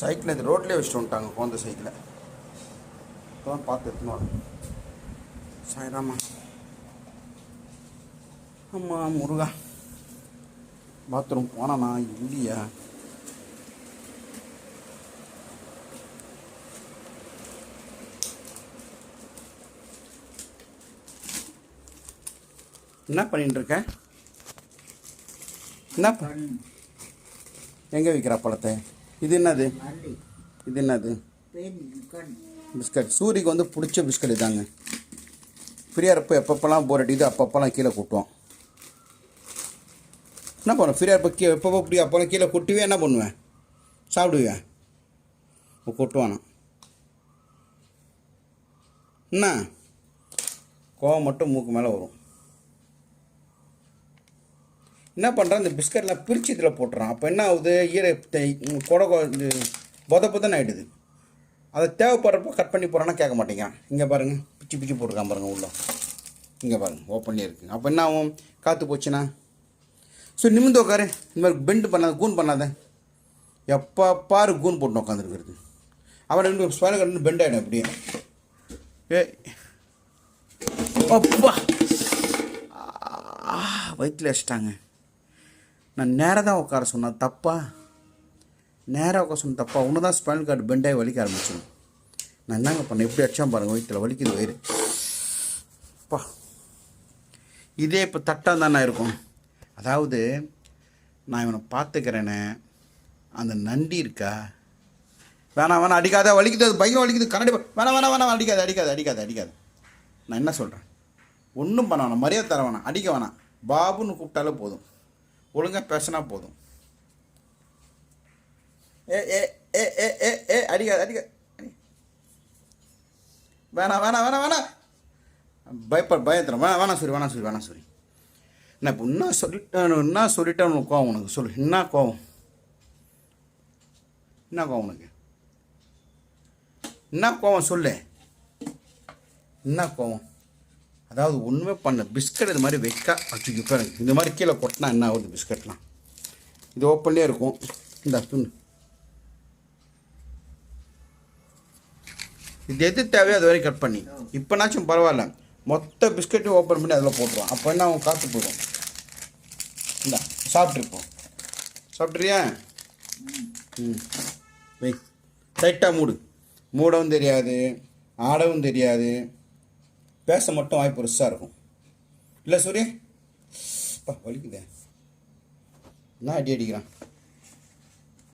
Cycle இது ரோட்லேயே வச்சுட்டு வந்துட்டாங்க குழந்தை சைக்கிளை. இப்போ தான் பார்த்து எடுத்துன்னு வரேன். சாய்ராமா. ஆமாம் முருகா. பாத்ரூம் போனானா இல்லையா? என்ன பண்ணிட்டு இருக்க? என்ன எங்கே விற்கிற பழத்தை? இது என்னது? இது என்னது? பிஸ்கட். சூரிக்கு வந்து பிடிச்ச பிஸ்கட் இதாங்க. ஃப்ரீயாக இருப்போ எப்பப்பெல்லாம் போர் அடிக்குது அப்பப்பெல்லாம் கீழே கொட்டுவோம். என்ன பண்ணுவேன்? ஃப்ரீயாக இருப்போ எப்பப்போ பிடிக்கும் அப்போல்லாம் கீழே கொட்டுவேன். என்ன பண்ணுவேன்? சாப்பிடுவேன். கொட்டுவானா? என்ன கோவம் மட்டும் மூக்கு மேலே வரும். என்ன பண்ணுறான்? இந்த பிஸ்கட்லாம் பிரித்து இதில் போட்டுறான். அப்போ என்ன ஆகுது? கொடை இது பொதப்பதான் ஆகிடுது. அதை தேவைப்படுறப்போ கட் பண்ணி போகிறான்னா கேட்க மாட்டேங்கிறான். இங்கே பாருங்கள், பிச்சு பிச்சு போட்டுருக்கான் பாருங்கள் உள்ள. இங்கே பாருங்கள் ஓப்பன்லேயே இருக்குது. அப்போ என்ன ஆகும்? காற்று போச்சுன்னா ஸோ நிமிந்து உட்காரு. இந்த மாதிரி பெண்டு பண்ணாத, கூன் பண்ணாத. எப்போ பாரு கூன் போட்டு உட்காந்துருக்கிறது. அவன் ரெண்டு ஸ்பைனல் கார்டு பெண்ட் ஆகிடும் அப்படியே. அப்பா வயிற்றில் வச்சிட்டாங்க. நான் நேராக தான் உட்கார சொன்னேன். தப்பா? நேராக உட்கார சொன்ன தப்பா? ஒன்று தான் ஸ்பைனல் கார்டு பெண்டாகி வலிக்க ஆரம்பிச்சிடும். நான் என்னங்க பண்ணேன்? எப்படி அடிச்சான் பாருங்கள், வயிற்றில் வலிக்குது வயிறு. அப்பா இதே இப்போ தட்டாக தானே இருக்கும். அதாவது நான் இவனை பார்த்துக்கிறேனே, அந்த நண்டி இருக்கா? வேணாம் வேணாம் அடிக்காத, வலிக்குது, அது பயங்கரம் வலிக்குது, கரண்டி வேணாம் வேணாம் வேணாம் அடிக்காது அடிக்காது அடிக்காது அடிக்காது. நான் என்ன சொல்கிறேன்? ஒன்றும் பண்ண வேணாம், மரியாதை தர வேணாம், அடிக்க வேணாம். பாபுன்னு கூப்பிட்டாலே போதும், ஒழுங்காக பேசினா போதும். ஏ ஏ ஏ ஏ ஏ ஏ அடிக்காது அடிக்காது. வேணாம் வேணாம் வேணாம் வேணாம் பயத்துறேன். வேணாம் சரி வேணாம் சரி வேணாம் சரி. நான் இப்போ என்ன சொல்லிட்டேன் உனக்கு கோவம்? உனக்கு சொல்லு, என்ன கோவம்? என்ன கோவம் உனக்கு? என்ன கோவம் சொல்லு, என்ன கோவம்? அதாவது ஒன்றுமே பண்ண பிஸ்கட் இது மாதிரி வைக்க வச்சுக்கு பாருங்க. இந்த மாதிரி கீழே கொட்டினா என்ன ஆகுது? பிஸ்கட்லாம் இது ஓப்பன்லேயே இருக்கும். இந்த துணி இது எது தேவையோ அது வரைக்கும் கட் பண்ணி இப்போனாச்சும் பரவாயில்ல. மொத்த பிஸ்கட்டையும் ஓப்பன் பண்ணி அதில் போட்டுருவான். அப்போ என்ன அவன் காற்று போயிடும். இந்த சாப்பிட்ருப்போம். சாப்பிட்றியா? வை, டைட்டாக மூடு. மூடவும் தெரியாது, ஆடவும் தெரியாது, பேச மட்டும் வாய்ப்பு பெருசாக இருக்கும். இல்லை சூரிய? வலிக்குதே. என்ன அடி அடிக்கிறான்?